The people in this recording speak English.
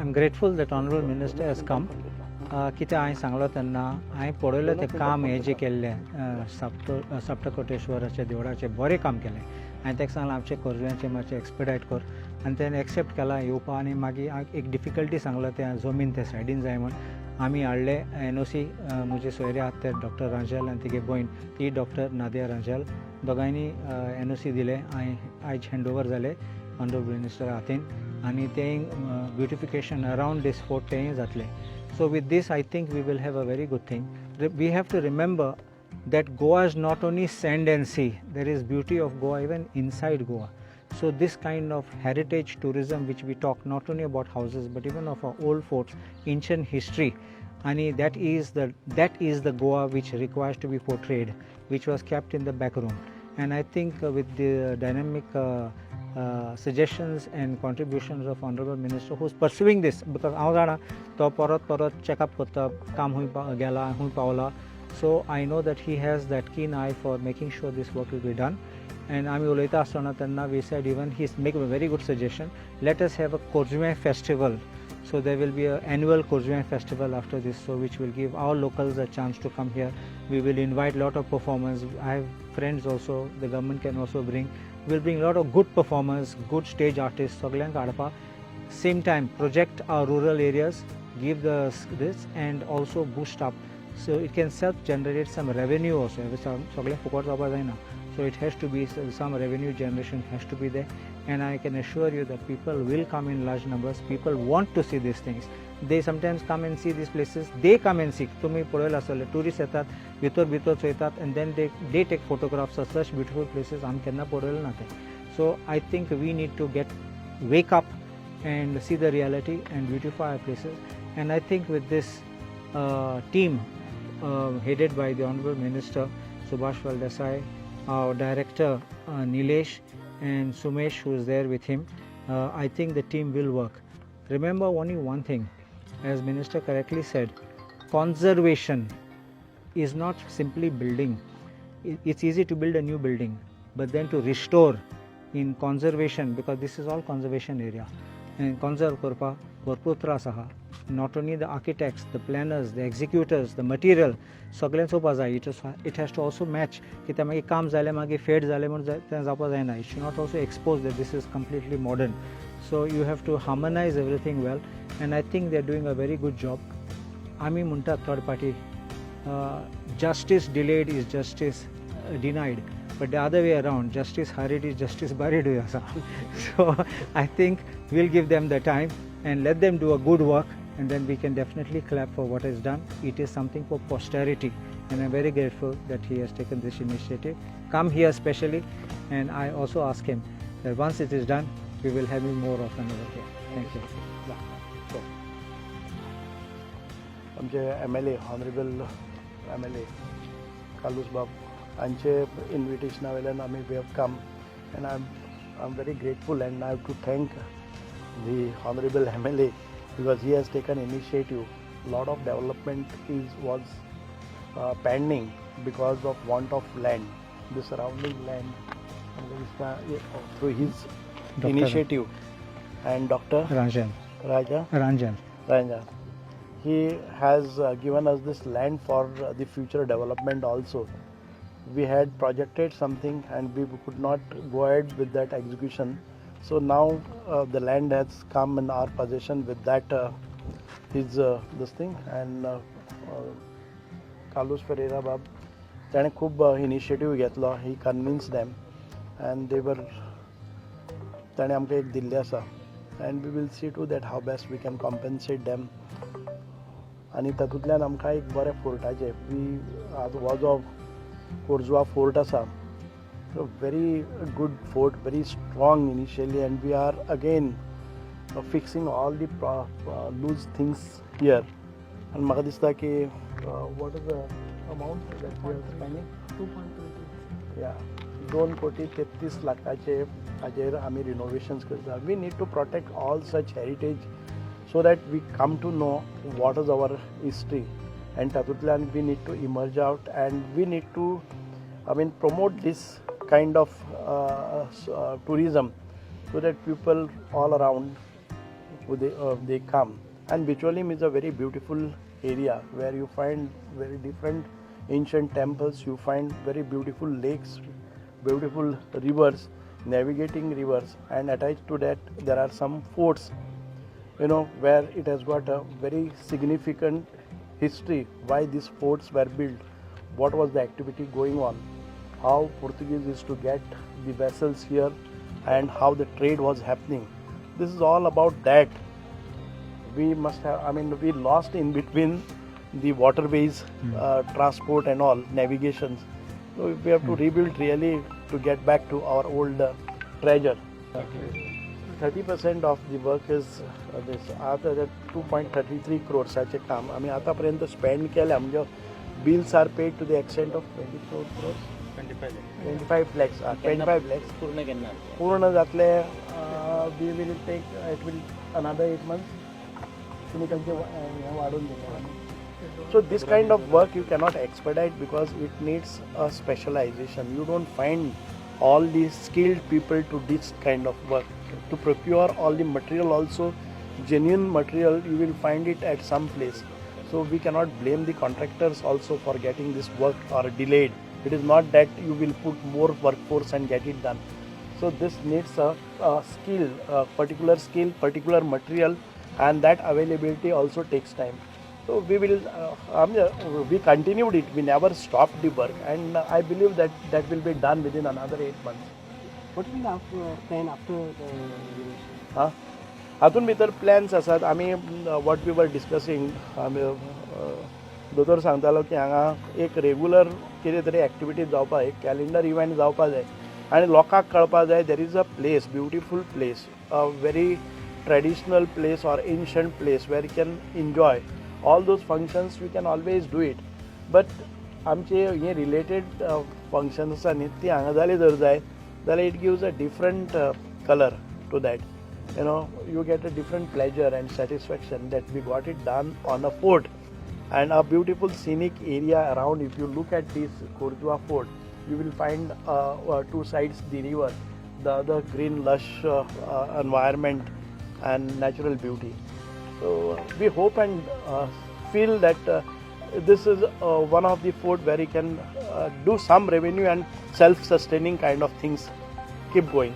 I'm grateful that Honorable Minister has come. कितें हांवें सांगलो तेन्ना हांवें पळयलें तें काम हें जें केल्लें सप्तकोटेश्वराचें देवळाचें बरें काम केलें. हांवें ताका सांगलां आमचें कोरजुव्याचें मातशें एक्सपेडायट कर आनी तेणें एक्सेप्ट केलां येवपा आनी मागीर एक डिफिकल्टी सांगलो तें जमीन ते सायडीन जाय म्हण आमी हाडले NOC म्हजे सोयरे आहात ते डॉक्टर रांजल आनी तिगे भयण ती डॉक्टर नादिया रांजल दोगांयनी NOC दिले आयज हँडओवर जाले ऑनरेबल मिनिस्टरा हातीन आनी तें ब्युटिफिकेशन अरावंड दीस फोर्ट तेंय जातलें. So with this I think we will have a very good thing. We have to remember that Goa is not only sand and sea, there is beauty of Goa even inside Goa. So this kind of heritage tourism which we talk not only about houses but even of our old forts, ancient history, and that is the Goa which requires to be portrayed, which was kept in the back room. And I think with the dynamic suggestions and contributions of Honorable Minister who is pursuing this, because हांव जाणा तो परत checkup करता काम हूंय गेला हूंय पावला, so I know that he has that keen eye for making sure this work will be done. And आमी उलयता आसतना तेन्ना we said even he's make a very good suggestion, let us have a Corjuem Festival. So there will be an annual Corjuem Festival after this, so which will give our locals a chance to come here. We will invite a lot of performers. I have friends also, the government can also bring. We'll bring a lot of good performers, good stage artists, सगळ्यांक हाडपा. Same time, project our rural areas, give this and also boost up. So it can self-generate some revenue also. सगळें फुकट जावपा जायना. So it has to be some revenue generation has to be there, and I can assure you that people will come in large numbers. People want to see these things. They sometimes come and see these places. They come and see. तुम्ही पळयला आसतले tourists येतात, भितर चोयतात, and then they take photographs of such beautiful places. आमी केन्ना पळयलें ना तें. So I think we need to wake up and see the reality and beautify our places. And I think with this team headed by the Honorable Minister Subhash Phal Dessai, our director Nilesh and Sumesh who is there with him, I think the team will work. Remember only one thing, as Minister correctly said, conservation is not simply building. It's easy to build a new building, but then to restore in conservation, because this is all conservation area, and conserve korpa bharpur tras aha. Not only the architects, the planners, the executors, the material, सगळें चोवपा जाय. It has to also match. कित्याक मागीर काम जालें मागीर fade जालें म्हूण तें जावपा जायना. It should not also expose that this is completely modern. So you have to harmonize everything well, and I think they are doing a very good job. आमी म्हणटा third party, justice delayed is justice denied, but the other way around, justice hurried is justice buried. So I think we'll give them the time and let them do a good work, and then we can definitely clap for what is done. It is something for posterity, and I'm very grateful that he has taken this initiative. Come here especially, and I also ask him that once it is done, we will have him more often over here. Thank you. आमचे MLA, Honorable MLA Kalus Bab, हांचे invitation वयल्यान आमी we have come, and I'm very grateful, and I have to thank the Honorable MLA because he has taken initiative. A lot of development was pending because of want of land, the surrounding land, through his initiative. And Dr. Rangel, he has given us this land for the future development also. We had projected something and we could not go ahead with that execution. So now the land has come in our possession with that this thing, and Kalus Farriea Bab, ताणे खूब initiative घेतलो. He convinced them, and ताणे आमकां एक दिल्लें आसा, and we will see to that how best we can compensate them. आनी तातूंतल्यान आमकां एक बरें फोर्टाचें हो जो कोरजुवा फोर्ट आसा, a very good fort, very strong initially, and we are again fixing all the loose things here. And म्हाका दिसता की what is the amount that we are spending? 2.33. Yeah, 2.33 लाखाचे हाजेर आमी renovations करता. We need to protect all such heritage so that we come to know what is our history, and तातूंतल्यान we need to emerge out, and we need to promote this kind of tourism so that people all around they come. And Bicholim is a very beautiful area where you find very different ancient temples, you find very beautiful lakes, beautiful rivers, navigating rivers, and attached to that there are some forts, where it has got a very significant history, why these forts were built, what was the activity going on, how Portuguese used to get the vessels here, and how the trade was happening. This is all about that. We must have, we lost in between the waterways, transport and all, navigations. So we have to rebuild really to get back to our old treasure. 30% of the work is this. After that 2.33 crores such a काम आम्ही आतापर्यंत spend केल्या, म्हणजे bills are paid to the extent of 24 crores. 25 lakhs. 25 lakhs. पूर्ण जातले, we will take, it will another 8 months. So this kind of work you cannot expedite because it needs a specialization. You don't find all the skilled people to this kind of work. To procure all the material also, genuine material, you will find it at some place. So we cannot blame the contractors also for getting this work or delayed. It is not that you will put more workforce and get it done. So this needs a skill, a particular skill, particular material, and that availability also takes time. So we will, we continued it, we never stopped the work, and I believe that that will be done within another 8 months. What will the plan after the renovation? हातून भितर plans आसात. आमी what we were डिस्कसींग, दोतोर सांगतालो की हांगा एक regular कितें तरी एक्टिविटी जावपाक, एक कॅलेंडर इव्हेंट जावपाक जाय आनी लोकांक कळपाक जाय there is a place, beautiful place, a very traditional place or ancient place where you can enjoy all those functions. We can always do it, but आमचे हे रिलेटेड फंक्शन्स आसा न्ही ती हांगा जाली जर जाय जाल्यार it gives a different color to that. You get a different pleasure and satisfaction that we got it done on a fort and a beautiful scenic area around. If you look at this Corjuem Fort, you will find two sides the river, the other green lush environment and natural beauty. So we hope and feel that this is one of the fort where you can do some revenue and self-sustaining kind of things keep going.